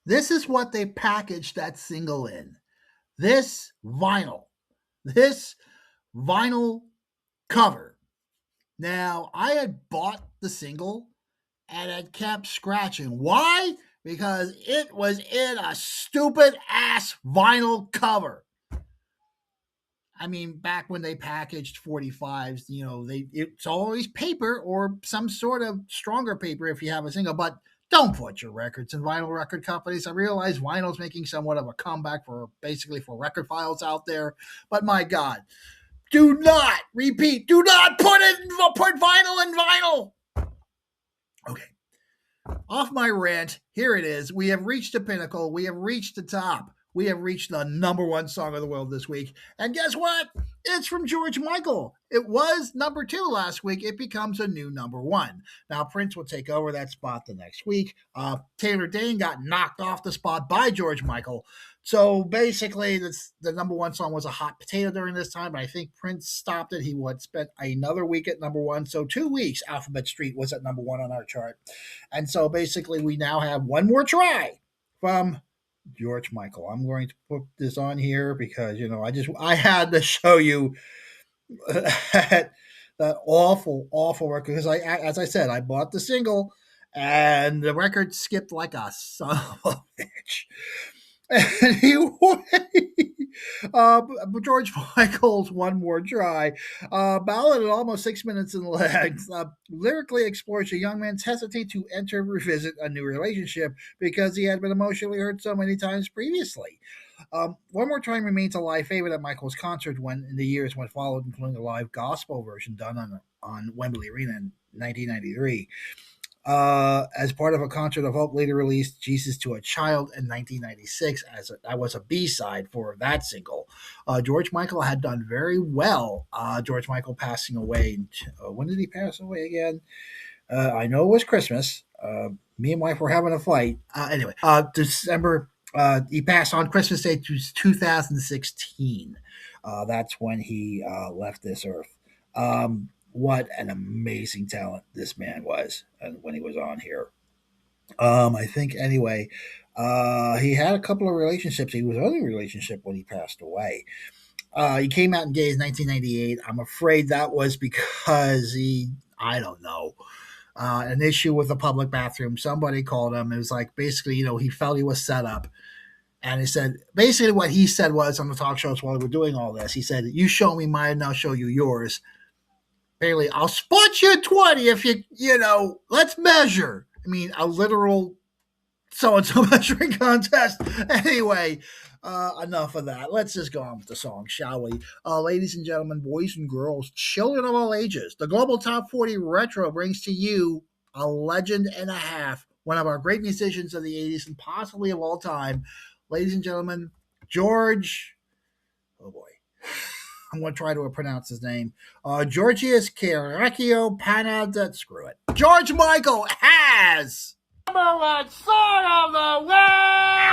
This is what they packaged that single in. This vinyl. This vinyl cover. Now, I had bought the single and it kept scratching. Why? Because it was in a stupid ass vinyl cover. I mean, back when they packaged 45s, it's always paper or some sort of stronger paper if you have a single, but don't put your records in vinyl record companies. I realize vinyl's making somewhat of a comeback for basically for record files out there, but my God, do not repeat, do not put vinyl in vinyl. Okay. Off my rant, here it is. We have reached the pinnacle. We have reached the top. We have reached the number one song of the world this week. And guess what? It's from George Michael. It was number two last week. It becomes a new number one. Now, Prince will take over that spot the next week. Taylor Dane got knocked off the spot by George Michael. So basically, the number one song was a hot potato during this time. But I think Prince stopped it. He spent another week at number one. So 2 weeks, Alphabet Street was at number one on our chart. And so basically, we now have one more try from George Michael. I'm going to put this on here because I had to show you that awful record because as I said, I bought the single and the record skipped like a son of a bitch. Anyway, George Michael's One More Try, ballad at almost 6 minutes in length, lyrically explores a young man's hesitate to enter and revisit a new relationship because he had been emotionally hurt so many times previously. One More Time remains a live favorite at Michael's concert when in the years when followed, including a live gospel version done on Wembley Arena in 1993. As part of a concert of Hope, later released Jesus to a Child in 1996 that was a B-side for that single. George Michael had done very well. George Michael passing away. When did he pass away again? I know it was Christmas. Me and wife were having a fight. Anyway, December. He passed on Christmas Day 2016. That's when he left this earth. What an amazing talent this man was when he was on here. I think anyway, he had a couple of relationships. He was in a relationship when he passed away. He came out in gays 1998. I'm afraid that was because I don't know, an issue with a public bathroom. Somebody called him. It was like basically, he felt he was set up. And he said, basically what he said was on the talk shows while we were doing all this, he said, you show me mine, I'll show you yours. Bailey, I'll spot you 20 if let's measure. I mean, a literal so-and-so measuring contest. Anyway, enough of that. Let's just go on with the song, shall we? Ladies and gentlemen, boys and girls, children of all ages, the Global Top 40 Retro brings to you a legend and a half, one of our great musicians of the 80s and possibly of all time. Ladies and gentlemen, George, oh boy. I'm going to try to pronounce his name. Georgios Karakiopanadet. Screw it. George Michael has Number one song of the world!